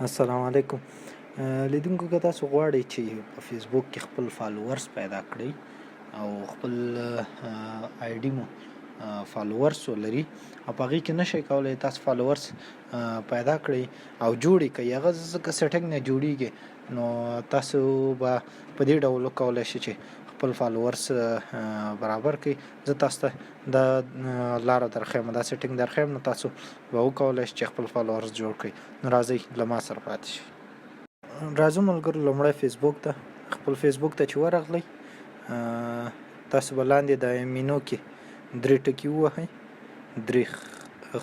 السلام علیکم. لیدونکو که تاسو غواړئ چې په فیسبوک کې خپل فالوورز پیدا کړئ او خپل آی ډي مو فالوورز ولري او په هغې کې نشئ کولی تاسو فالوورز پیدا کړئ او جوړ یې کړئ. هغه ځکه سیټینګ نه جوړیږي نو تاسو به په دې ډول وکولی شئ چې خپل فالوورز برابر کړئ. زه تاسو ته دا لاره درښیم، دا سیټینګ درښیم، نو تاسو به وکولی شئ چې خپل فالوورز جوړ کړئ. نو راځئ له ما سره پاتې شئ. راځو ملګرو، لومړی فیسبوک ته خپل فیسبوک ته چې ورغلی تاسو به لاندې د مینو کې 3 ټکي ووهئ، 3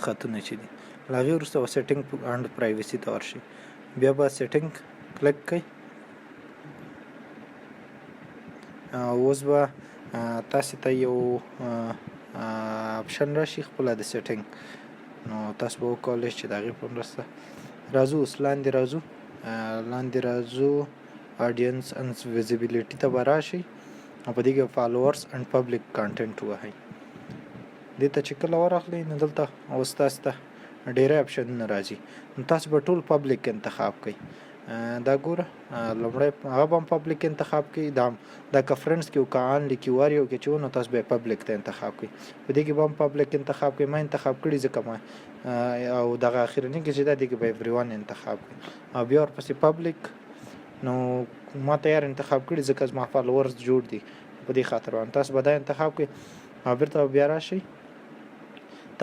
خطونه چې دي. له هغې وروسته به سیټینګ اند پرایوسي ته ورشئ، بیا به سیټینګ کلک کړئ. اوس به تاسو ته یو اپشن راشي خپله د سیټینګ، نو تاسو به وکولی شئ چې د هغې په مرسته راځو. اوس لاندې راځو اډینس اند ویزیبیلیټي ته به راشئ او په دې کې فالوورز اند پبلیک کانټینټ ووهئ. دې ته چې کله ورغلئ نو دلته اوس تاسو ته ډېری اپشنونه راځي، نو تاسو به ټول پبلیک انتخاب کړئ. دا ګوره لومړی هغه به هم پبلیک انتخاب کړئ، دا که فرنډس کې و که آن لیکي یو کې چې و نو تاسو به یې پبلیک ته انتخاب کړئ. په دې کې به هم پبلیک انتخاب کړئ. ما انتخاب کړي ځکه ما او دغه اخرني کې چې دا دې کې به ایوری ون انتخاب کړئ او بیا ورپسې پبلیک. نو ما تیار انتخاب کړي ځکه زما فالوورز جوړ دي، په دې خاطر باندې تاسو به دا انتخاب کړئ او بیرته بیا راشئ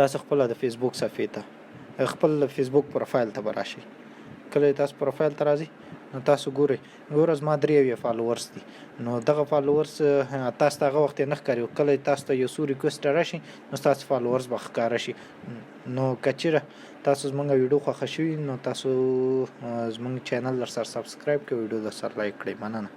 تاسو خپله د فیسبوک صفحې ته، خپل فیسبوک پروفایل ته به راشئ. کله تاسو پروفایل ته راځئ نو تاسو ګورئ زما 3 فالوورز دي، نو دغه فالوورز تاسو ته هغه وخت یې نه ښکاري. کله تاسو ته یو څو ریکویسټ راشي نو ستاسو فالوورز به ښکاره شي. نو که چېرې تاسو زموږ ویډیو خوښه شوي نو تاسو زموږ چینل درسره سبسکرایب کړئ، ویډیو درسره لایک کړئ. مننه.